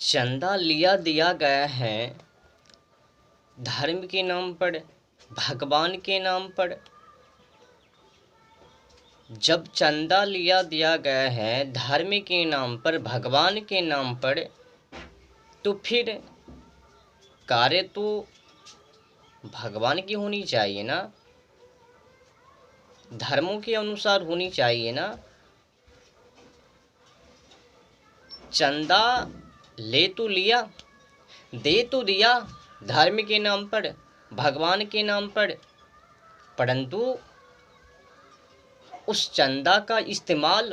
चंदा लिया दिया गया है धर्म के नाम पर, भगवान के नाम पर। जब चंदा लिया दिया गया है धर्म के नाम पर, भगवान के नाम पर, तो फिर कार्य तो भगवान की होनी चाहिए ना, धर्मों के अनुसार होनी चाहिए ना। चंदा ले तो लिया, दे तो दिया धर्म के नाम पर, भगवान के नाम पर, परंतु उस चंदा का इस्तेमाल,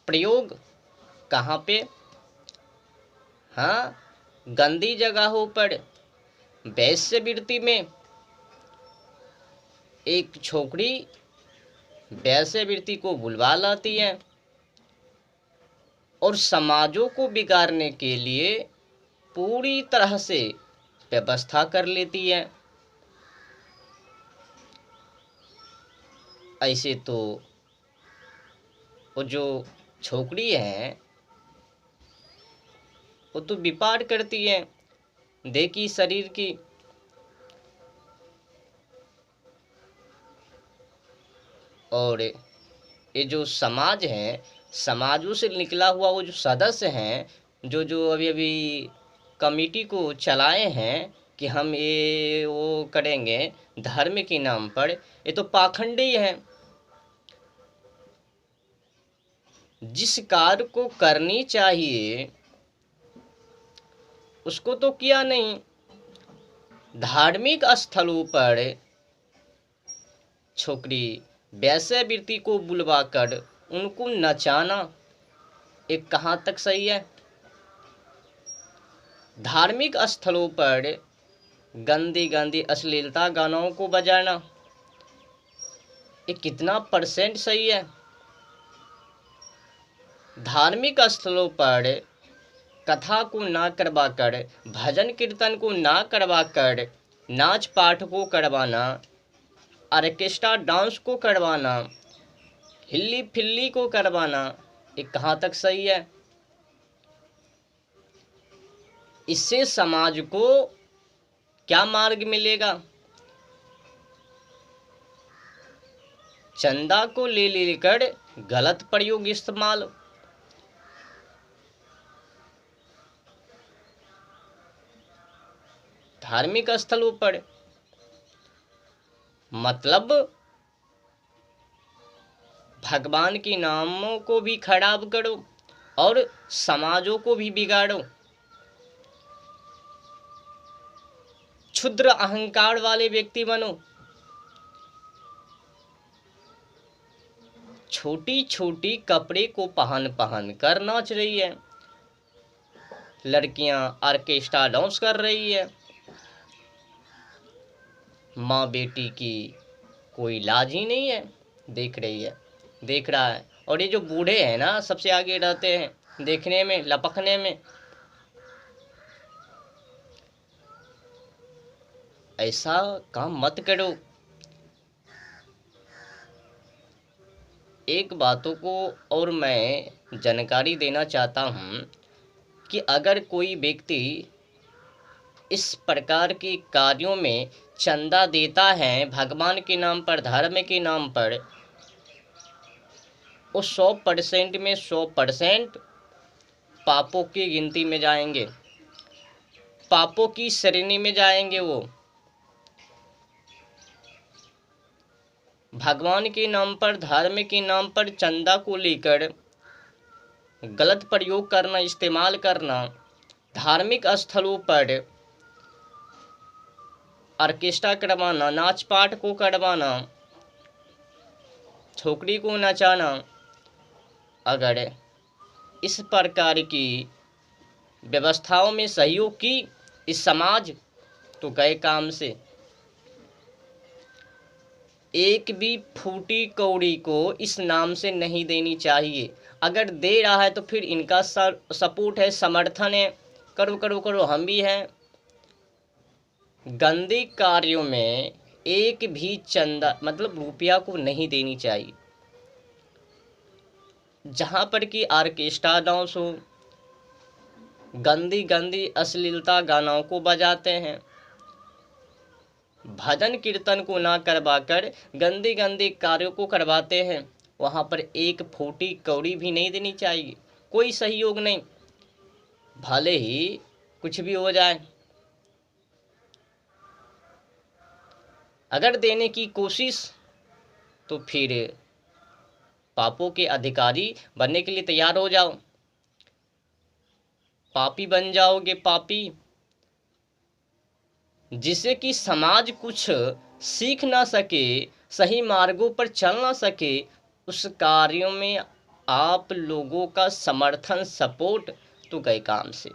प्रयोग कहाँ पे? हाँ, गंदी जगहों पर। वेश्यावृत्ति में एक छोकरी वेश्यावृत्ति को बुलवा लाती है और समाजों को बिगाड़ने के लिए पूरी तरह से व्यवस्था कर लेती है। ऐसे तो वो जो छोकरी है वो तो विपार करती है देखी शरीर की। और ये जो समाज है, समाजों से निकला हुआ वो जो सदस्य हैं, जो जो अभी अभी कमेटी को चलाए हैं कि हम ये वो करेंगे धर्म के नाम पर, ये तो पाखंडी है। जिस कार्य को करनी चाहिए उसको तो किया नहीं। धार्मिक स्थलों पर छोकरी वेश्यावृत्ति को बुलवाकर उनको नचाना एक कहाँ तक सही है? धार्मिक स्थलों पर गंदी गंदी अश्लीलता गानों को बजाना ये कितना परसेंट सही है? धार्मिक स्थलों पर कथा को ना करवाकर, भजन कीर्तन को ना करवाकर, नाच पाठ को करवाना, ऑर्केस्ट्रा डांस को करवाना, हिल्ली फिल्ली को करवाना, ये कहाँ तक सही है? इससे समाज को क्या मार्ग मिलेगा? चंदा को ले लेकर गलत प्रयोग, इस्तेमाल। धार्मिक स्थलों पर मतलब भगवान के नामों को भी खराब करो और समाजों को भी बिगाड़ो। क्षुद्र अहंकार वाले व्यक्ति बनो। छोटी छोटी कपड़े को पहन कर नाच रही है, लड़कियां ऑर्केस्ट्रा डांस कर रही है। माँ बेटी की कोई लाज ही नहीं है, देख रही है, देख रहा है। और ये जो बूढ़े हैं ना, सबसे आगे रहते हैं देखने में, लपकने में। ऐसा काम मत करो। एक बातों को और मैं जानकारी देना चाहता हूँ कि अगर कोई व्यक्ति इस प्रकार के कार्यों में चंदा देता है भगवान के नाम पर, धर्म के नाम पर, वो 100% में 100% पापों की गिनती में जाएंगे, पापों की श्रेणी में जाएंगे। वो भगवान के नाम पर, धर्म के नाम पर चंदा को लेकर गलत प्रयोग करना, इस्तेमाल करना, धार्मिक स्थलों पर ऑर्केस्ट्रा करवाना, नाच पाठ को करवाना, छोकरी को नचाना, अगर इस प्रकार की व्यवस्थाओं में सहयोग की इस समाज, तो गए काम से। एक भी फूटी कौड़ी को इस नाम से नहीं देनी चाहिए। अगर दे रहा है तो फिर इनका सपोर्ट है, समर्थन है, करो करो करो, हम भी हैं। गंदे कार्यों में एक भी चंदा मतलब रुपया को नहीं देनी चाहिए। जहाँ पर कि ऑर्केस्ट्रा डांस हो, गंदी गंदी अश्लीलता गानों को बजाते हैं। भजन कीर्तन को ना करवाकर गंदी गंदी कार्यों को करवाते हैं। वहाँ पर एक फूटी कौड़ी भी नहीं देनी चाहिए, कोई सहयोग नहीं, भले ही कुछ भी हो जाए। अगर देने की कोशिश तो फिर पापों के अधिकारी बनने के लिए तैयार हो जाओ, पापी बन जाओगे, पापी, जिससे कि समाज कुछ सीख ना सके, सही मार्गों पर चल ना सके, उस कार्यों में आप लोगों का समर्थन, सपोर्ट तो गए काम से।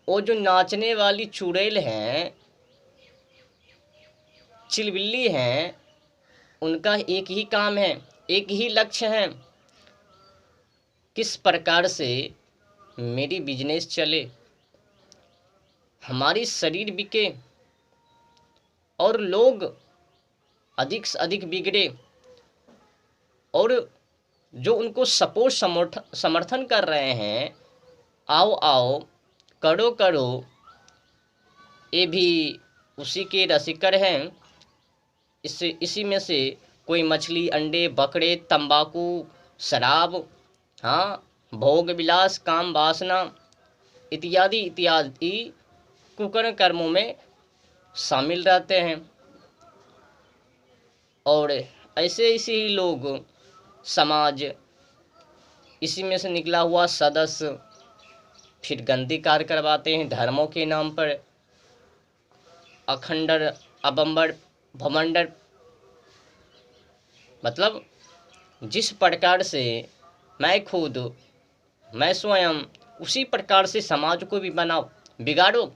वो जो नाचने वाली चुड़ैल हैं, चिलबिल्ली हैं, उनका एक ही काम है, एक ही लक्ष्य है, किस प्रकार से मेरी बिजनेस चले, हमारी शरीर बिके और लोग अधिक से अधिक बिगड़े, और जो उनको सपोर्ट समर्थन कर रहे हैं, आओ आओ करो करो, ये भी उसी के रसिकर हैं। इसी में से कोई मछली, अंडे, बकरे, तंबाकू, शराब, हाँ, भोग विलास, काम वासना इत्यादि इत्यादि कुकर्म कर्मों में शामिल रहते हैं। और ऐसे इसी ही लोग समाज, इसी में से निकला हुआ सदस्य फिर गंदी कार्य करवाते हैं धर्मों के नाम पर, अखंडर, अबंबर, भमंडर। मतलब जिस प्रकार से मैं खुद, मैं स्वयं, उसी प्रकार से समाज को भी बनाओ, बिगाड़ो,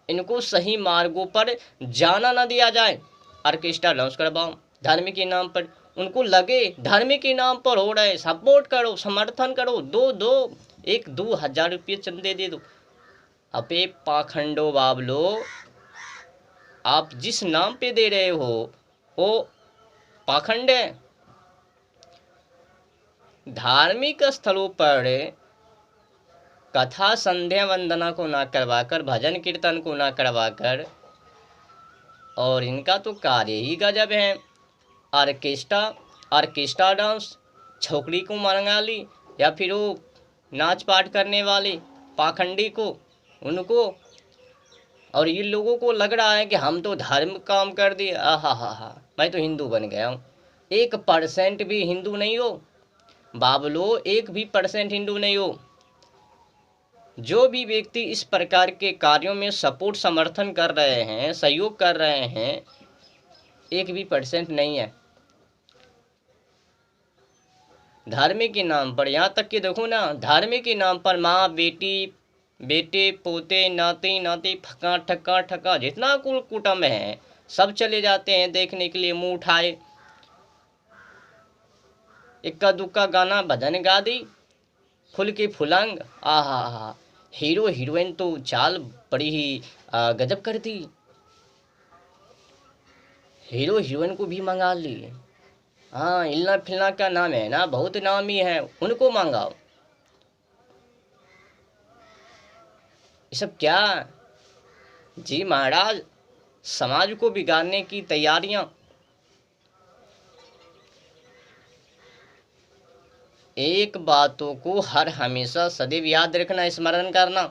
इनको सही मार्गों पर जाना ना दिया जाए। ऑर्केस्ट्रा डांस करवाओ धर्म के नाम पर, उनको लगे धर्म के नाम पर हो रहे, सपोर्ट करो, समर्थन करो, दो 1-2 हज़ार रुपये चंदे दे दो। अबे पाखंडो बाबलो, आप जिस नाम पे दे रहे हो वो पाखंड है। धार्मिक स्थलों पर कथा, संध्या वंदना को ना करवाकर, भजन कीर्तन को ना करवाकर, और इनका तो कार्य ही गजब है। ऑर्केस्ट्रा डांस, छोकरी को मंगा ली, या फिर वो नाच पाठ करने वाले पाखंडी को, उनको, और ये लोगों को लग रहा है कि हम तो धर्म काम कर दिए, हा, मैं तो हिंदू बन गया हूँ। 1% भी हिंदू नहीं हो बाबलो, 1% भी हिंदू नहीं हो। जो भी व्यक्ति इस प्रकार के कार्यों में सपोर्ट, समर्थन कर रहे हैं, सहयोग कर रहे हैं, 1% भी नहीं है। धर्म के नाम पर, यहाँ तक कि देखो ना, धर्म के नाम पर माँ बेटी, बेटे पोते, नाते नाते, फका ठक्का ठक्का, जितना कुल कुटुंब है सब चले जाते हैं देखने के लिए, मुंह उठाए, इक्का दुक्का गाना भजन गा दी, फुल की फुलंग, आहा, हीरो हीरोइन तो चाल बड़ी ही गजब कर दी, हीरो हीरोइन को भी मंगा ली। हाँ, इल्ला फिल्ला का नाम है ना, बहुत नामी है, उनको मंगाओ। ये सब क्या जी महाराज, समाज को बिगाड़ने की तैयारियां। एक बातों को हर हमेशा सदैव याद रखना, स्मरण करना,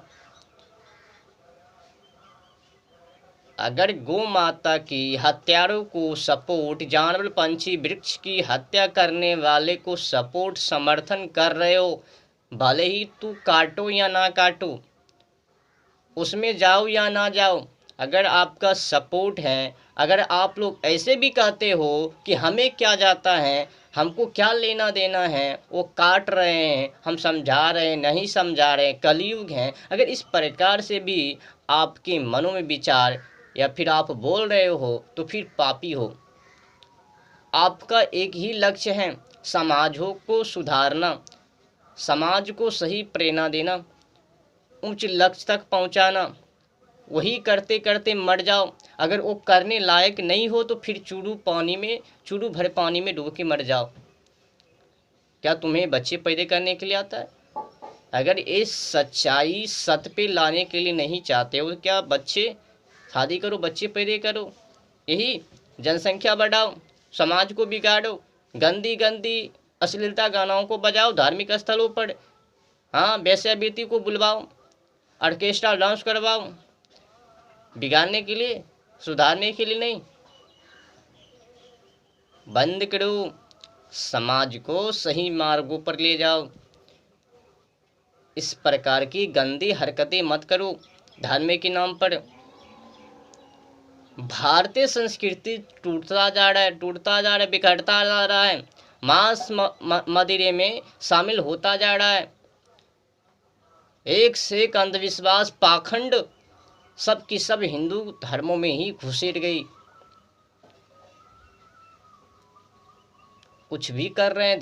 अगर गौ माता की हत्यारों को सपोर्ट, जानवर, पंछी, वृक्ष की हत्या करने वाले को सपोर्ट, समर्थन कर रहे हो, भले ही तू काटो या ना काटो, उसमें जाओ या ना जाओ, अगर आपका सपोर्ट है, अगर आप लोग ऐसे भी कहते हो कि हमें क्या जाता है, हमको क्या लेना देना है, वो काट रहे हैं, हम समझा रहे हैं, नहीं समझा रहे, कलयुग है, अगर इस प्रकार से भी आपके मनों में विचार या फिर आप बोल रहे हो तो फिर पापी हो। आपका एक ही लक्ष्य है, समाजों को सुधारना, समाज को सही प्रेरणा देना, उच्च लक्ष्य तक पहुंचाना। वही करते करते मर जाओ, अगर वो करने लायक नहीं हो तो फिर चूरू भरे पानी में डूब के मर जाओ। क्या तुम्हें बच्चे पैदा करने के लिए आता है? अगर ये सच्चाई सत्य पे लाने के लिए नहीं चाहते हो, क्या बच्चे शादी करो, बच्चे पैदा करो, यही जनसंख्या बढ़ाओ, समाज को बिगाड़ो, गंदी गंदी अश्लीलता गानों को बजाओ धार्मिक स्थलों पर, हाँ वेश्यावृत्ति को बुलवाओ, ऑर्केस्ट्रा डांस करवाओ, बिगाड़ने के लिए, सुधारने के लिए नहीं। बंद करो, समाज को सही मार्गों पर ले जाओ। इस प्रकार की गंदी हरकतें मत करो धर्म के नाम पर। भारतीय संस्कृति टूटता जा रहा है, बिखरता जा रहा है, मांस मदिरे में शामिल होता जा रहा है। एक से एक अंधविश्वास, पाखंड सब की सब हिंदू धर्मों में ही घुसेड़ गई। कुछ भी कर रहे हैं।